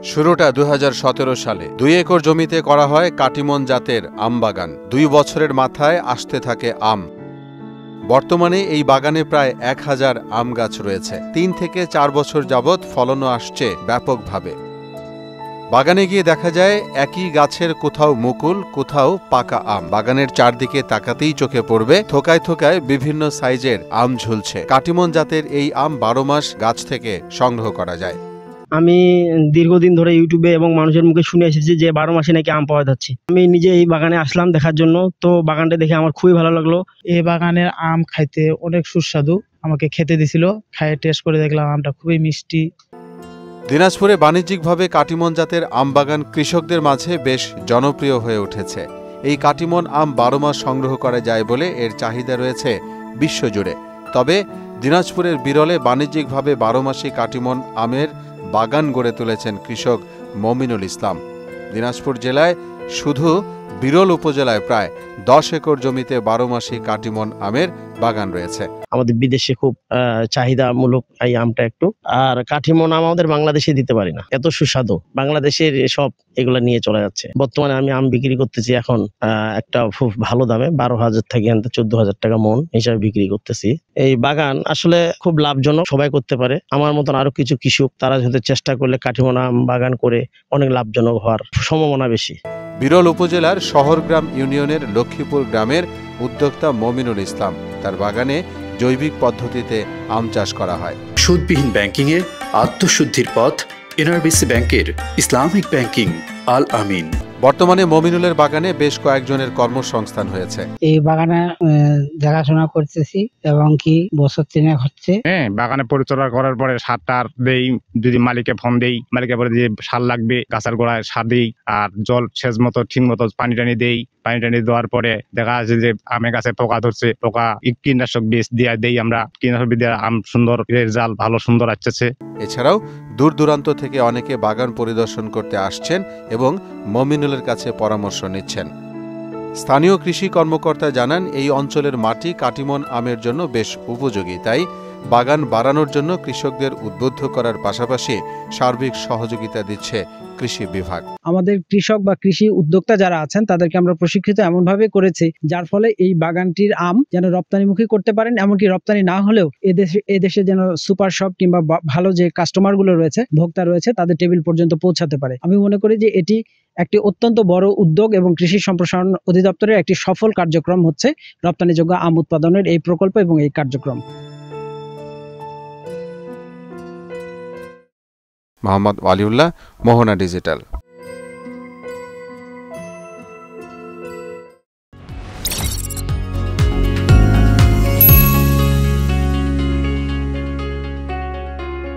শুরুটা ২০১৭ সালে ২ একর জমিতে করা হয় কাটিমন জাতের আম বাগান। ২ বছরের মাথায় আসতে থাকে আম। বর্তমানে এই বাগানে প্রায় ১,০০০ আম গাছ রয়েছে। ৩ থেকে ৪ বছর যাবৎ ফলনও আসছে ব্যাপকভাবে। বাগানে গিয়ে দেখা যায় একই গাছের কোথাও মুকুল, কোথাও পাকা আম। বাগানের চারদিকে তাকাতেই চোখে পড়বে থোকায় থোকায় বিভিন্ন সাইজের আম ঝুলছে। কাটিমন জাতের এই আম ১২ মাস গাছ থেকে সংগ্রহ করা যায়। আমি দীর্ঘদিন ধরে ইউটিউবে এবং মানুষের মুখে শুনে এসেছি যে ১২ মাসে নাকি আম পাওয়া যাচ্ছে। আমি নিজে এই বাগানে আসলাম দেখার জন্য, তো বাগানটা দেখে আমার খুবই ভালো লাগলো। এই বাগানের আম খাইতে অনেক সুস্বাদু। আমাকে খেতে দিছিল, খাইয়ে টেস্ট করে দেখলাম আমটা খুবই মিষ্টি। দিনাজপুরে বাণিজ্যিকভাবে কাটিমন জাতের আম বাগান কৃষকদের মাঝে বেশ জনপ্রিয় হয়ে উঠেছে। এই কাটিমন আম ১২ মাস সংগ্রহ করা যায় বলে এর চাহিদা রয়েছে বিশ্বজুড়ে। তবে দিনাজপুরের বিরলে বাণিজ্যিকভাবে ১২ মাসি কাটিমন আমের বাগান গড়ে তুলেছেন কৃষক মমিনুল ইসলাম। দিনাজপুর জেলায় শুধু বিরল উপজেলায় প্রায় ১০ একর জমিতে ১২ মাসি কাটিমন আমের বাগান রয়েছে। আমাদের বিদেশে খুব চাহিদামূলক এই আমটা একটু, আর কাঠিমন আম আমাদের বাংলাদেশে দিতে পারি না, এত সুস্বাদু। বাংলাদেশের সব এগুলা নিয়ে চলে যাচ্ছে। বর্তমানে আমি আম বিক্রি করতেছি এখন একটা খুব ভালো দামে ১২,০০০ থেকে ১৪,০০০ টাকা মন হিসাবে বিক্রি করতেছি। এই বাগান আসলে খুব লাভজনক, সবাই করতে পারে। আমার মতন আরো কিছু কৃষক তারা যদি চেষ্টা করলে কাঠিমন আম বাগান করে অনেক লাভজনক হওয়ার সম্ভাবনা বেশি। বিরল উপজেলার শহরগ্রাম ইউনিয়নের লক্ষ্মীপুর গ্রামের উদ্যোক্তা মমিনুল ইসলাম, তার বাগানে জৈবিক পদ্ধতিতে আম চাষ করা হয়। সুদবিহীন ব্যাংকিংয়ে আত্মশুদ্ধির পথ এনআরবিসি ব্যাংকের ইসলামিক ব্যাংকিং আল আমিন। বর্তমানে মমিনুলের বাগানে বেশ কয়েকজনের কর্মসংস্থান হয়েছে। এই বাগানে দেখাশোনা করতেছি এবং কি বছর ৩ হচ্ছে। বাগানে পরিচর্যা করার পরে সার টার দেই, যদি মালিকে ফোন দেই, মালিকে বলে যে সার লাগবে, গাছের গোড়ায় সার দিই, আর জল সেচ মতো ঠিক মতো পানি টানি দেই। পানি টানি দেওয়ার পরে দেখা যাচ্ছে যে আমে গাছে পোকা ধরছে, পোকা কীটনাশক বীজ দিয়ে দেই আমরা। কীটনাশক দিয়ে আম সুন্দর রেজাল্ট ভালো সুন্দর আসছে। এছাড়াও দূর দূরান্ত থেকে অনেকে বাগান পরিদর্শন করতে আসছেন এবং মমিনুলের কাছে পরামর্শ নিচ্ছেন। স্থানীয় কৃষি কর্মকর্তা জানান, এই অঞ্চলের মাটি কাটিমন আমের জন্য বেশ উপযোগী। তাই বাগান বাড়ানোর জন্য কৃষকদের উদ্বুদ্ধ করার পাশাপাশি সার্বিক সহযোগিতা দিচ্ছে কৃষি বিভাগ। আমাদের কৃষক বা কৃষি উদ্যোক্তা যারা আছেন তাদেরকে আমরা প্রশিক্ষিত এমনভাবে করেছি যার ফলে এই বাগানটির আম যেন রপ্তানিমুখী করতে পারেন, এমনকি রপ্তানি না হলেও এদেশে যেন সুপার শপ কিংবা ভালো যে কাস্টমারগুলো রয়েছে, ভোক্তা রয়েছে, তাদের টেবিল পর্যন্ত পৌঁছাতে পারে। আমি মনে করি যে এটি একটি অত্যন্ত বড় উদ্যোগ এবং কৃষি সম্প্রসারণ অধিদপ্তরের একটি সফল কার্যক্রম হচ্ছে রপ্তানিযোগ্য আম উৎপাদনের এই প্রকল্প এবং এই কার্যক্রম। মোহাম্মদ ওয়ালিউল্লাহ, মোহনা ডিজিটাল।